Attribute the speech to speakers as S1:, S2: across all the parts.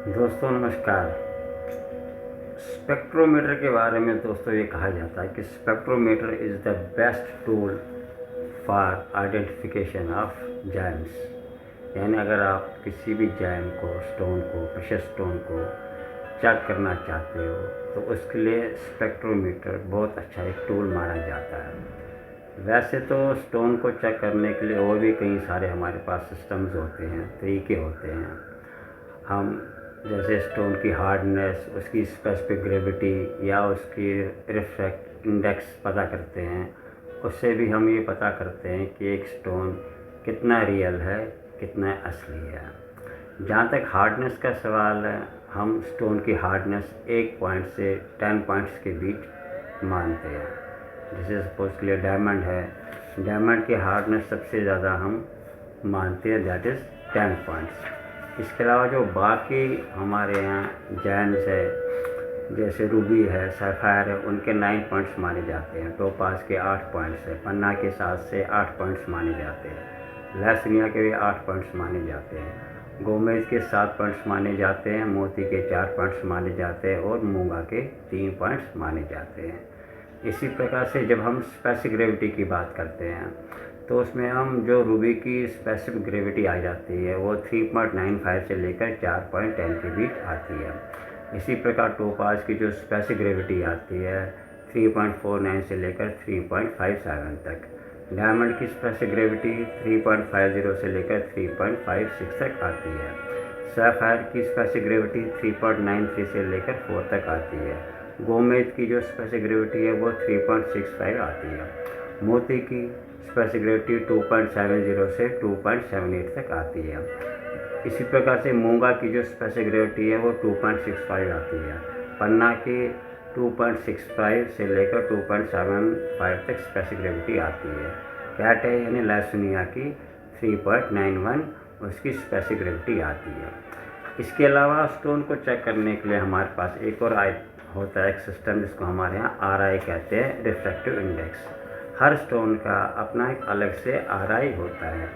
S1: दोस्तों नमस्कार। स्पेक्ट्रोमीटर के बारे में दोस्तों ये कहा जाता है कि spectrometer is the best tool for identification of gems. यानी अगर आप किसी भी जैम को, स्टोन को, प्रेशियस स्टोन को चेक करना चाहते हो तो उसके लिए स्पेक्ट्रोमीटर बहुत अच्छा एक टूल माना जाता है। वैसे तो स्टोन को चेक करने के लिए और भी कई सारे हमारे पास सिस्टम्स होते हैं, तरीके होते हैं। हम जैसे स्टोन की हार्डनेस, उसकी स्पेसिफिक ग्रेविटी या उसकी रिफ्रैक्ट इंडेक्स पता करते हैं। उससे भी हम ये पता करते हैं कि एक स्टोन कितना रियल है, कितना असली है। जहाँ तक हार्डनेस का सवाल है, हम स्टोन की हार्डनेस 1 पॉइंट से 10 पॉइंट्स के बीच मानते हैं। जैसे सपोज के लिए डायमंड है, डायमंड की हार्डनेस सबसे ज़्यादा हम मानते हैं, दैट इज़ 10 पॉइंट्स। इसके अलावा जो बाकी हमारे यहाँ जैम्स है, जैसे रूबी है, सैफायर है, उनके 9 पॉइंट्स माने जाते हैं। टोपाज के 8 पॉइंट्स है, पन्ना के 7 से 8 पॉइंट्स माने जाते हैं। लहसनिया के भी 8 पॉइंट्स माने जाते हैं। गोमेज के 7 पॉइंट्स माने जाते हैं। मोती के 4 पॉइंट्स माने जाते हैं और मूंगा के 3 पॉइंट्स माने जाते हैं। इसी प्रकार से जब हम स्पेसिफिक ग्रेविटी की बात करते हैं तो उसमें हम जो रूबी की स्पेसिफिक ग्रेविटी आ जाती है वो 3.95 से लेकर 4.10 के बीच आती है। इसी प्रकार टोपाज की जो स्पेसिफिक ग्रेविटी आती है 3.49 से लेकर 3.57 तक। डायमंड की स्पेसिफिक ग्रेविटी 3.50 से लेकर 3.56 तक आती है। सैफायर की स्पेसिफिक ग्रेविटी 3.93 से लेकर 4 तक आती है। गोमेद की जो स्पेसिफिक ग्रेविटी है वो 3.65 आती है। मोती की स्पेसिफिक ग्रेविटी 2.70 से 2.78 तक आती है। इसी प्रकार से मूंगा की जो स्पेसिफिक ग्रेविटी है वो 2.65 आती है। पन्ना की 2.65 से लेकर 2.75 तक स्पेसिफिक ग्रेविटी आती है। कैट है यानी लहसुनिया की 3.91 उसकी स्पेसिफिक ग्रेविटी आती है। इसके अलावा स्टोन को चेक करने के लिए हमारे पास एक और होता है एक सिस्टम जिसको हमारे यहाँ RI कहते हैं, रिफ्रैक्टिव इंडेक्स। हर स्टोन का अपना एक अलग से RI होता है।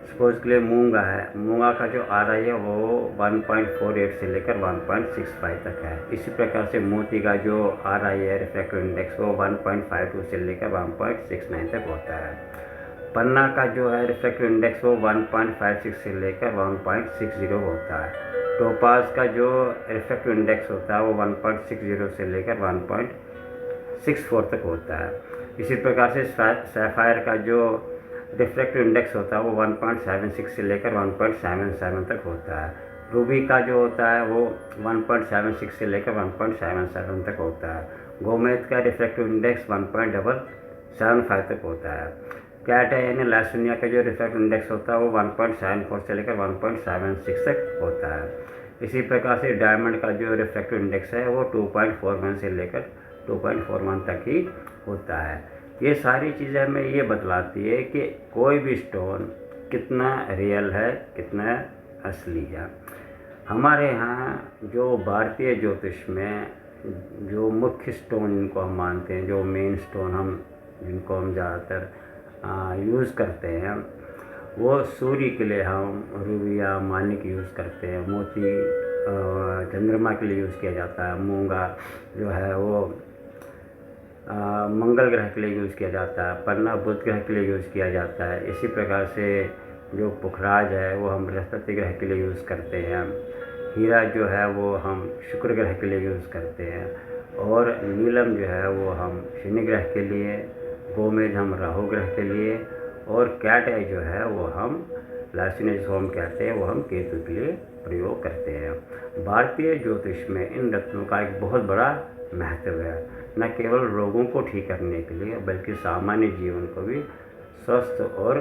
S1: सपोज के लिए मूंगा है, मूंगा का जो RI है वो 1.48 से लेकर 1.65 तक है। इसी प्रकार से मोती का जो RI है, रिफ्रैक्टिव इंडेक्स, वो 1.52 से लेकर 1.69 तक होता है। पन्ना का जो है रिफ्रैक्टिव इंडेक्स वो 1.56 से लेकर 1.60 होता है। टोपाज का जो रिफ्रैक्टिव इंडेक्स होता है वो 1.60 से लेकर 1.64 तक होता है। इसी प्रकार से सैफायर का जो रिफ्रैक्टिव इंडेक्स होता है वो 1.76 से लेकर 1.77 तक होता है। रूबी का जो होता है वो 1.76 से लेकर 1.77 तक होता है। गोमेद का रिफ्रैक्टिव इंडेक्स 1.75 तक होता है। कैट है यानी लहसुनिया का जो रिफ्रैक्टिव इंडेक्स होता है वो 1.74 से लेकर 1.76 तक होता है। इसी प्रकार से डायमंड का जो रिफ्रैक्टिव इंडेक्स है वो 2.41 से लेकर 2.41 तक ही होता है। ये सारी चीज़ें हमें ये बतलाती है कि कोई भी स्टोन कितना रियल है, कितना असली है। हमारे यहाँ जो भारतीय ज्योतिष में जो मुख्य स्टोन जिनको हम मानते हैं, जो मेन स्टोन जिनको हम ज़्यादातर यूज़ करते हैं, वो सूर्य के लिए हम रूबी या मानिक यूज़ करते हैं। मोती चंद्रमा के लिए यूज़ किया जाता है। मूंगा जो है वो मंगल ग्रह के लिए यूज़ किया जाता है। पन्ना बुध ग्रह के लिए यूज़ किया जाता है। इसी प्रकार से जो पुखराज है वो हम बृहस्पति ग्रह के लिए यूज़ करते हैं। हीरा जो है वो हम शुक्र ग्रह के लिए यूज़ करते हैं। और नीलम जो है वो हम शनि ग्रह के लिए, गोमेद हम राहु ग्रह के लिए, और कैट आई जो है वो हम लहसुनिया जिसको हम कहते हैं वो हम केतु के लिए प्रयोग करते हैं। भारतीय ज्योतिष में इन रत्नों का एक बहुत बड़ा महत्व है। न केवल रोगों को ठीक करने के लिए बल्कि सामान्य जीवन को भी स्वस्थ और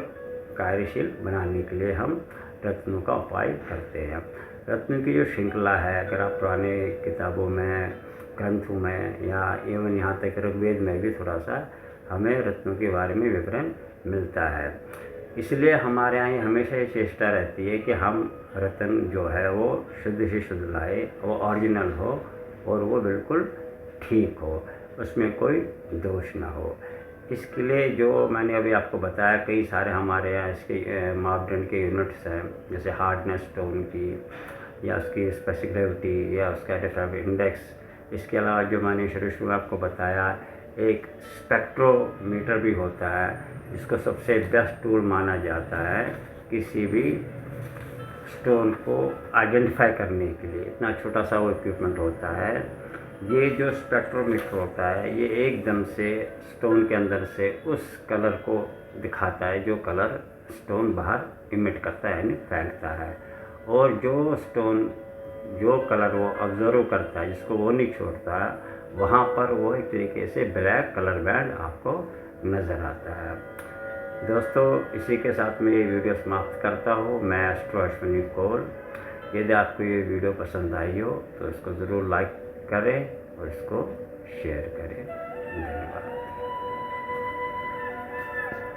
S1: कार्यशील बनाने के लिए हम रत्नों का उपाय करते हैं। रत्नों की जो श्रृंखला है, अगर आप पुराने किताबों में, ग्रंथों में या एवं यहाँ तक ऋग्वेद में भी थोड़ा सा हमें रत्नों के बारे में विवरण मिलता है। इसलिए हमारे यहाँ हमेशा ये चेष्टा रहती है कि हम रत्न जो है वो शुद्ध से शुद्ध लाए, वो ओरिजिनल हो और वो बिल्कुल ठीक हो, उसमें कोई दोष ना हो। इसके लिए जो मैंने अभी आपको बताया, कई सारे हमारे यहाँ इसके मापदंड के यूनिट्स हैं, जैसे हार्डनेस स्टोन की, या उसकी स्पेसिफिसिटी या उसका डिफ्रैक्टिव इंडेक्स। इसके अलावा जो मैंने शुरू में आपको बताया, एक स्पेक्ट्रोमीटर भी होता है, जिसको सबसे बेस्ट टूल माना जाता है किसी भी स्टोन को आइडेंटिफाई करने के लिए। इतना छोटा सा वो इक्विपमेंट होता है। ये जो स्पेक्ट्रोमीटर होता है, ये एकदम से स्टोन के अंदर से उस कलर को दिखाता है जो कलर स्टोन बाहर इमिट करता है, यानी फेंकता है। और जो कलर वो ऑब्जर्व करता है, जिसको वो नहीं छोड़ता, वहाँ पर वो एक तरीके से ब्लैक कलर बैंड आपको नज़र आता है। दोस्तों, इसी के साथ मैं ये वीडियो समाप्त करता हूँ। मैं एस्ट्रो अश्विनी कौल। यदि आपको ये वीडियो पसंद आई हो तो इसको ज़रूर लाइक करें और इसको शेयर करें। धन्यवाद।